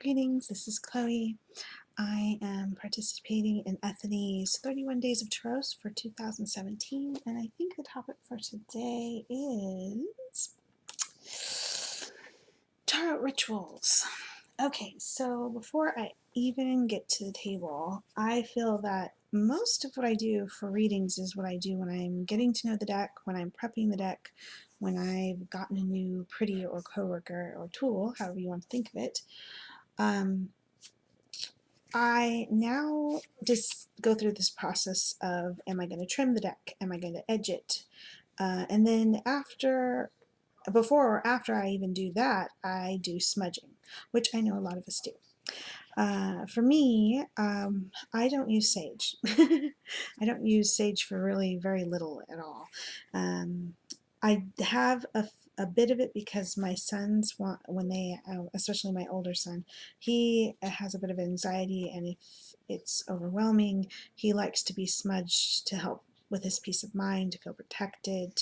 Greetings, this is Chloe. I am participating in Ethany's 31 Days of Tarot for 2017, and I think the topic for today is tarot rituals. Okay, so before I even get to the table, I feel that most of what I do for readings is what I do when I'm getting to know the deck, when I'm prepping the deck, when I've gotten a new pretty or coworker or tool, however you want to think of it. I now just go through this process of, am I going to trim the deck? Am I going to edge it? And then before or after I even do that, I do smudging, which I know a lot of us do. For me, I don't use sage. I don't use sage for really very little at all. I have a bit of it because my sons want, when they, especially my older son, he has a bit of anxiety, and if it's overwhelming, he likes to be smudged to help with his peace of mind, to feel protected,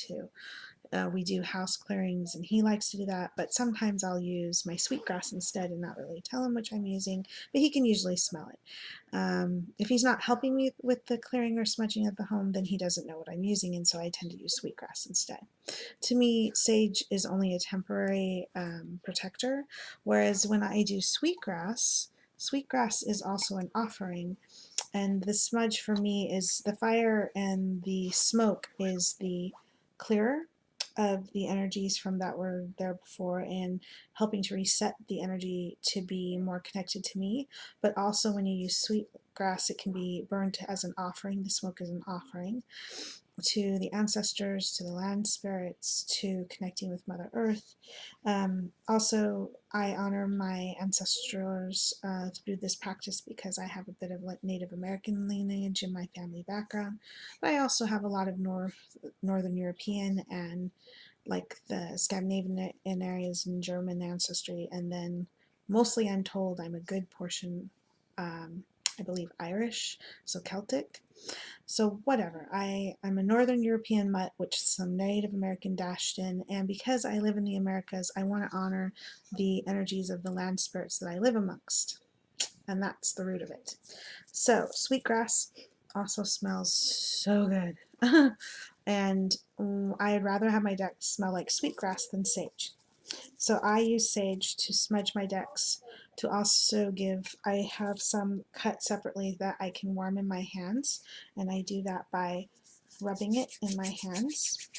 we do house clearings, and he likes to do that, but sometimes I'll use my sweetgrass instead and not really tell him which I'm using, but he can usually smell it. If he's not helping me with the clearing or smudging of the home, then he doesn't know what I'm using, and so I tend to use sweetgrass instead. To me, sage is only a temporary protector, whereas when I do sweetgrass, sweetgrass is also an offering, and the smudge for me is the fire, and the smoke is the clearer of the energies from that were there before, and helping to reset the energy to be more connected to me. But also when you use sweet grass, it can be burned as an offering. The smoke is an offering to the ancestors, to the land spirits, to connecting with Mother Earth. Also, I honor my ancestors through this practice because I have a bit of Native American lineage in my family background, but I also have a lot of Northern European and like the Scandinavian areas and German ancestry, and then mostly I'm told I'm a good portion, I believe, Irish, so Celtic. So whatever, I'm a Northern European mutt, which some Native American dashed in, and because I live in the Americas, I want to honor the energies of the land spirits that I live amongst, and that's the root of it. So sweetgrass also smells so good. And I'd rather have my deck smell like sweetgrass than sage. So I use sage to smudge my decks, to also I have some cut separately that I can warm in my hands, and I do that by rubbing it in my hands.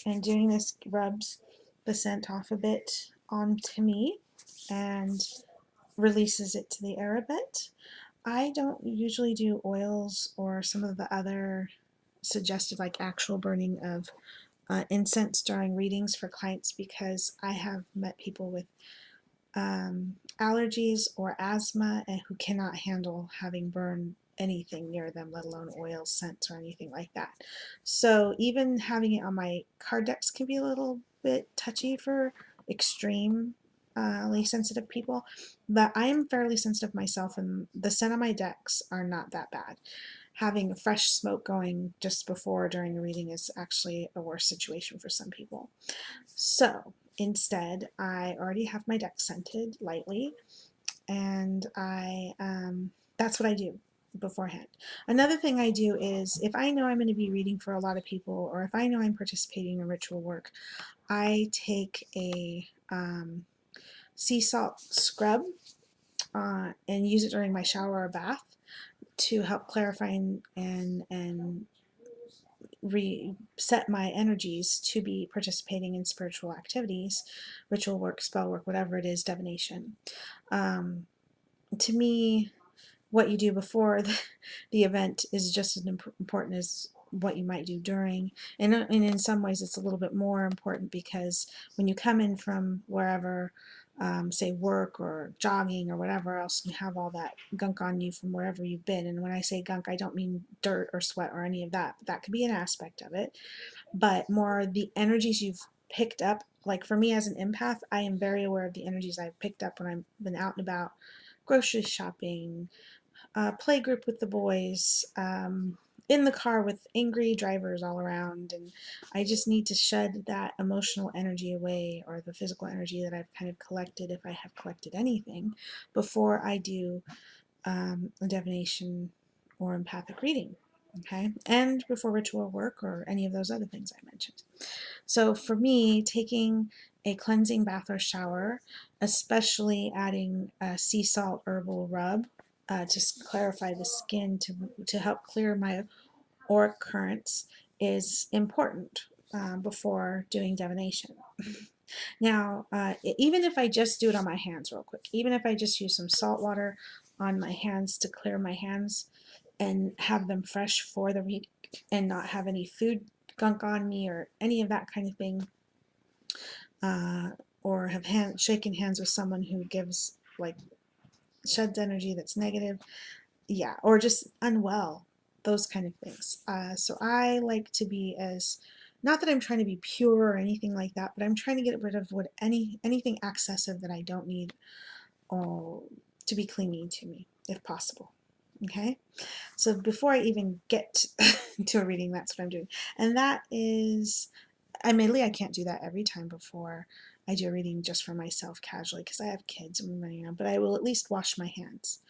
And doing this rubs the scent off a bit onto me and releases it to the air a bit. I don't usually do oils or some of the other suggested, like actual burning of incense during readings for clients, because I have met people with allergies or asthma and who cannot handle having burned anything near them, let alone oil, scents, or anything like that. So even having it on my card decks can be a little bit touchy for extremely sensitive people, but I am fairly sensitive myself, and the scent on my decks are not that bad. Having fresh smoke going just before or during a reading is actually a worse situation for some people. So instead, I already have my deck scented lightly, and that's what I do beforehand. Another thing I do is, if I know I'm going to be reading for a lot of people, or if I know I'm participating in ritual work, I take a sea salt scrub and use it during my shower or bath to help clarify and reset my energies to be participating in spiritual activities, ritual work, spell work, whatever it is, divination. To me, what you do before the event is just as important as what you might do during. And in some ways, it's a little bit more important, because when you come in from wherever, say work or jogging or whatever else, you have all that gunk on you from wherever you've been. And when I say gunk, I don't mean dirt or sweat or any of that. That could be an aspect of it, but more the energies you've picked up. Like for me as an empath, I am very aware of the energies I've picked up when I've been out and about, grocery shopping, play group with the boys, in the car with angry drivers all around, and I just need to shed that emotional energy away, or the physical energy that I've kind of collected, if I have collected anything, before I do a divination or empathic reading. Okay, and before ritual work or any of those other things I mentioned. So for me, taking a cleansing bath or shower, especially adding a sea salt herbal rub to clarify the skin, to help clear my auric currents, is important before doing divination. Now, even if I just do it on my hands real quick, even if I just use some salt water on my hands to clear my hands and have them fresh for the reading and not have any food gunk on me or any of that kind of thing, or have shaken hands with someone who gives, like, sheds energy that's negative, yeah, or just unwell, those kind of things. So I like to be as, not that I'm trying to be pure or anything like that, but I'm trying to get rid of anything excessive that I don't need to be clinging to me, if possible. Okay, so before I even get to a reading, that's what I'm doing, and that is, admittedly, I can't do that every time before I do a reading just for myself casually, because I have kids and I'm running around, but I will at least wash my hands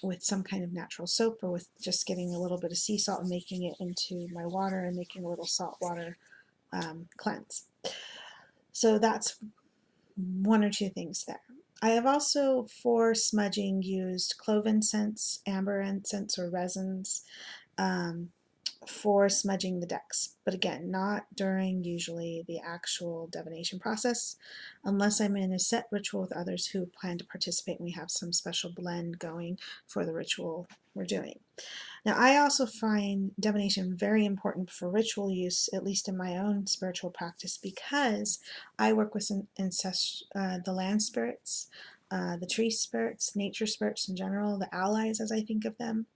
with some kind of natural soap, or with just getting a little bit of sea salt and making it into my water and making a little salt water cleanse. So that's one or two things there. I have also, for smudging, used clove incense, amber incense, or resins for smudging the decks, but again, not during usually the actual divination process, unless I'm in a set ritual with others who plan to participate and we have some special blend going for the ritual we're doing. Now, I also find divination very important for ritual use, at least in my own spiritual practice, because I work with the land spirits, the tree spirits, nature spirits in general, the allies as I think of them.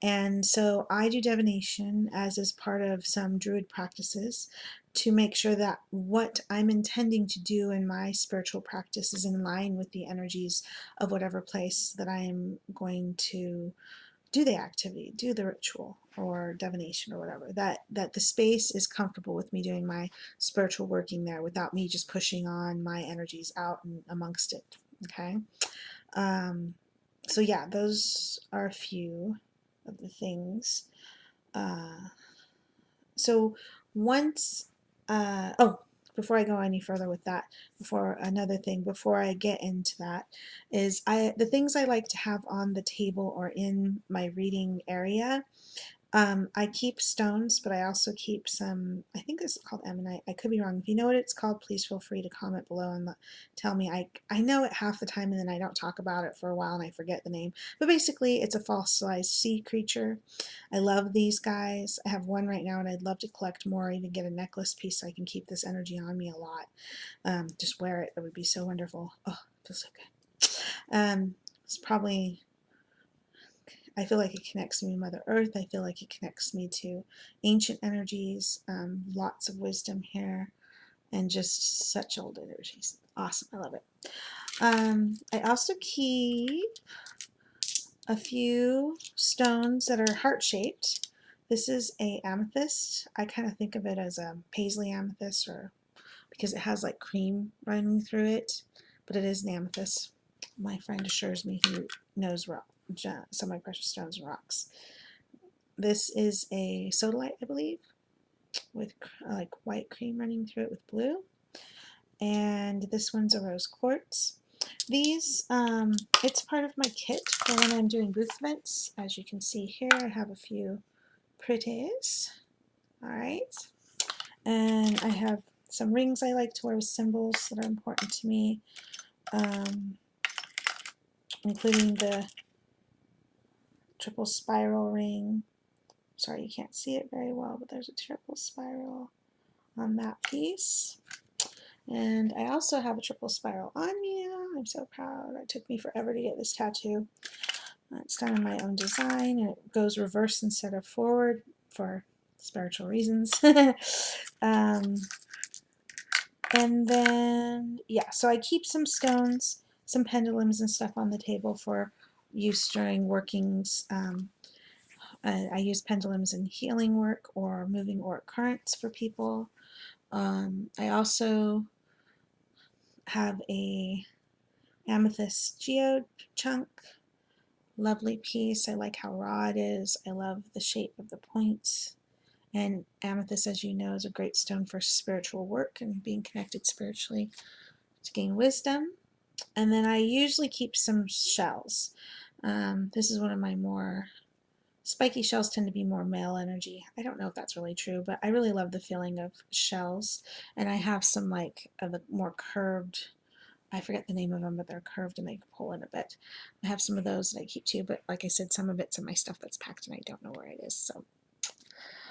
And so I do divination as is part of some druid practices, to make sure that what I'm intending to do in my spiritual practice is in line with the energies of whatever place that I am going to do the activity, do the ritual or divination or whatever, that the space is comfortable with me doing my spiritual working there without me just pushing on my energies out and amongst it. Okay. So yeah, those are a few of the things. So once, before I go any further with that, before I get into that, is the things I like to have on the table or in my reading area. I keep stones, but I also keep some, I think this is called ammonite. I could be wrong. If you know what it's called, please feel free to comment below and tell me. I know it half the time and then I don't talk about it for a while and I forget the name. But basically, it's a fossilized sea creature. I love these guys. I have one right now and I'd love to collect more, or even get a necklace piece so I can keep this energy on me a lot. Just wear it. It would be so wonderful. Oh, it feels so good. It's probably, I feel like it connects me to Mother Earth. I feel like it connects me to ancient energies, lots of wisdom here, and just such old energies. Awesome. I love it. I also keep a few stones that are heart-shaped. This is a amethyst. I kind of think of it as a paisley amethyst, or because it has like cream running through it, but it is an amethyst. My friend assures me he knows some of my precious stones and rocks. This is a sodalite, I believe, with like white cream running through it with blue. And this one's a rose quartz. These, it's part of my kit for when I'm doing booth events. As you can see here, I have a few pretties. All right. And I have some rings I like to wear with symbols that are important to me, including the triple spiral ring. Sorry, you can't see it very well, but there's a triple spiral on that piece. And I also have a triple spiral on me. I'm so proud. It took me forever to get this tattoo. It's done in my own design, and it goes reverse instead of forward for spiritual reasons. And then, yeah, so I keep some stones, some pendulums and stuff on the table for use during workings I use pendulums in healing work or moving auric currents for people. I also have a amethyst geode chunk. Lovely piece. I like how raw it is. I love the shape of the points. And amethyst, as you know, is a great stone for spiritual work and being connected spiritually to gain wisdom. And then I usually keep some shells. This is one of my more spiky shells tend to be more male energy. I don't know if that's really true, but I really love the feeling of shells. And I have some like of the more curved, I forget the name of them, but they're curved and they pull in a bit. I have some of those that I keep too, but like I said, some of it's in my stuff that's packed and I don't know where it is. So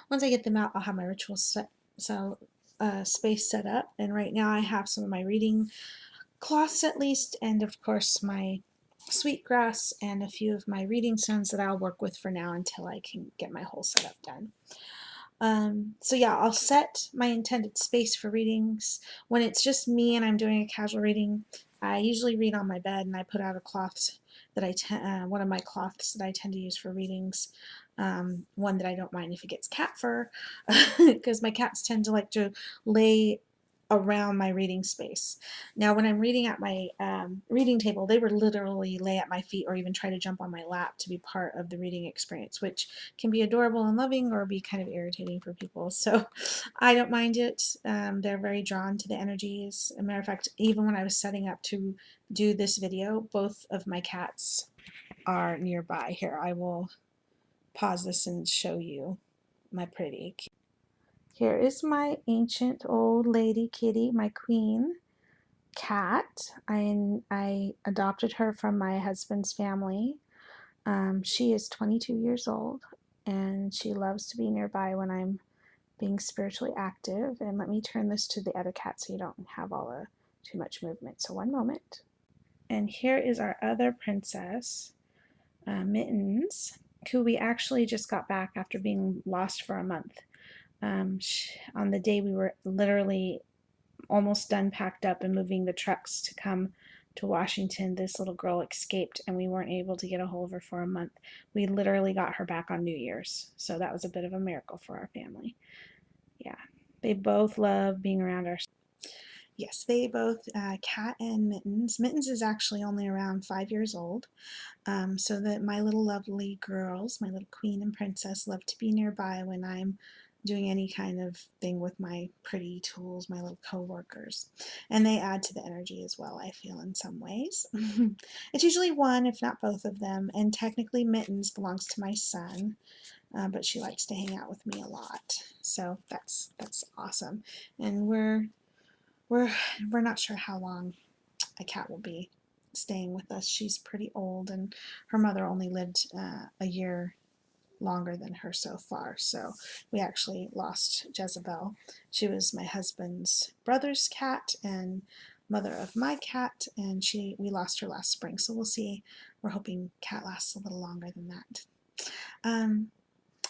once I get them out, I'll have my ritual space set up. And right now I have some of my reading cloths at least, and of course my sweetgrass and a few of my reading stones that I'll work with for now until I can get my whole setup done. So yeah, I'll set my intended space for readings. When it's just me and I'm doing a casual reading, I usually read on my bed, and I put out a cloth that one of my cloths that I tend to use for readings. One that I don't mind if it gets cat fur, because my cats tend to like to lay around my reading space. Now, when I'm reading at my reading table, they would literally lay at my feet or even try to jump on my lap to be part of the reading experience, which can be adorable and loving or be kind of irritating for people. So I don't mind it. They're very drawn to the energies. As a matter of fact, even when I was setting up to do this video, both of my cats are nearby. Here, I will pause this and show you my pretty. Here is my ancient old lady kitty, my queen cat. I adopted her from my husband's family. She is 22 years old, and she loves to be nearby when I'm being spiritually active. And let me turn this to the other cat so you don't have too much movement. So one moment. And here is our other princess, Mittens, who we actually just got back after being lost for a month. On the day we were literally almost done packed up and moving the trucks to come to Washington, this little girl escaped and we weren't able to get a hold of her for a month. We literally got her back on New Year's. So that was a bit of a miracle for our family. Yeah, they both love being around our. Yes, they both, Cat and Mittens. Mittens is actually only around 5 years old. So that my little lovely girls, my little queen and princess, love to be nearby when I'm doing any kind of thing with my pretty tools, my little co-workers. And they add to the energy as well, I feel, in some ways. It's usually one, if not both of them, and technically Mittens belongs to my son, but she likes to hang out with me a lot. So that's awesome. And we're not sure how long a cat will be staying with us. She's pretty old, and her mother only lived a year longer than her so far. So we actually lost Jezebel. She was my husband's brother's cat and mother of my cat, and we lost her last spring. So we'll see. We're hoping cat lasts a little longer than that.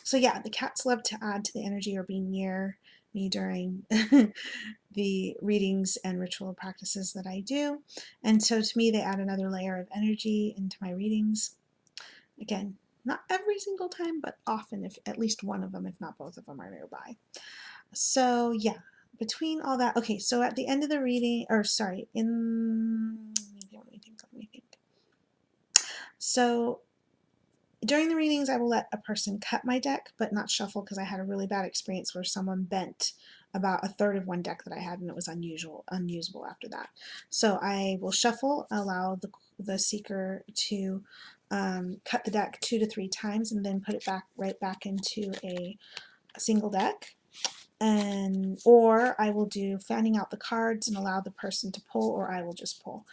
So yeah, the cats love to add to the energy or be near me during the readings and ritual practices that I do. And so to me, they add another layer of energy into my readings. Again, not every single time, but often, if at least one of them, if not both of them, are nearby. So yeah, between all that, okay, so at the end of the reading, or sorry, let me think. So during the readings, I will let a person cut my deck, but not shuffle, because I had a really bad experience where someone bent about a third of one deck that I had, and it was unusable after that. So I will shuffle, allow the seeker to cut the deck 2 to 3 times, and then put it right back into a single deck. Or I will do fanning out the cards and allow the person to pull, or I will just pull.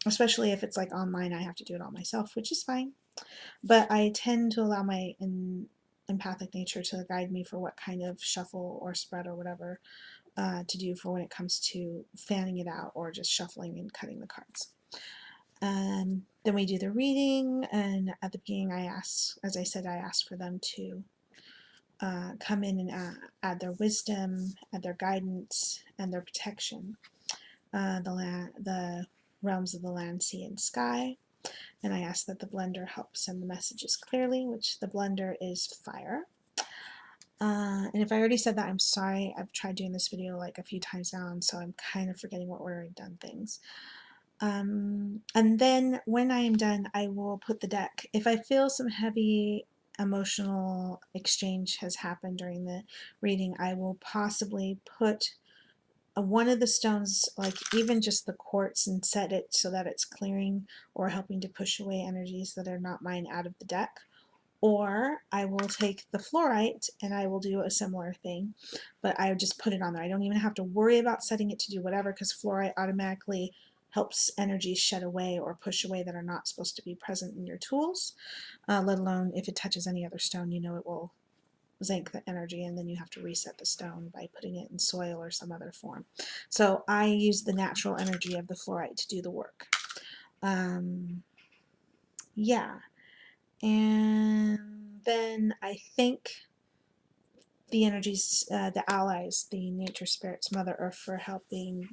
Especially if it's like online, I have to do it all myself, which is fine. But I tend to allow my empathic nature to guide me for what kind of shuffle or spread or whatever to do for when it comes to fanning it out or just shuffling and cutting the cards. Then we do the reading, and at the beginning I ask for them to come in and add their wisdom, add their guidance, and their protection. The realms of the land, sea, and sky. And I ask that the blender help send the messages clearly, which the blender is fire. And if I already said that, I'm sorry. I've tried doing this video like a few times now, and so I'm kind of forgetting what order I've done things. And then when I am done, I will put the deck. If I feel some heavy emotional exchange has happened during the reading, I will possibly put one of the stones, like even just the quartz, and set it so that it's clearing or helping to push away energies that are not mine out of the deck. Or I will take the fluorite and I will do a similar thing, but I would just put it on there. I don't even have to worry about setting it to do whatever, because fluorite automatically helps energies shed away or push away that are not supposed to be present in your tools, let alone if it touches any other stone, you know it will zinc the energy, and then you have to reset the stone by putting it in soil or some other form. So I use the natural energy of the fluorite to do the work. Yeah. And then I thank the energies, the allies, the nature spirits, Mother Earth, for helping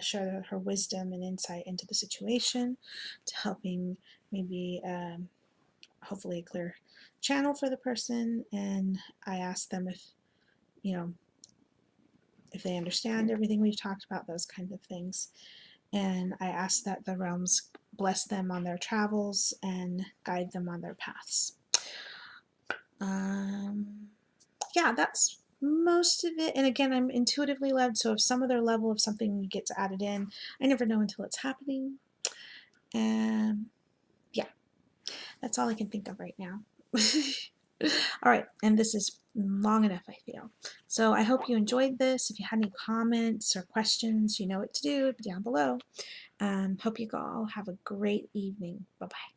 share her wisdom and insight into the situation, to helping maybe hopefully a clear channel for the person. And I ask them if, you know, if they understand everything we've talked about, those kinds of things. And I ask that the realms bless them on their travels and guide them on their paths. Yeah, that's most of it. And again, I'm intuitively led, so if some other level of something gets added in, I never know until it's happening. And yeah, that's all I can think of right now. All right, and this is long enough, I feel. So I hope you enjoyed this. If you had any comments or questions, you know what to do down below. Hope you all have a great evening. Bye-bye.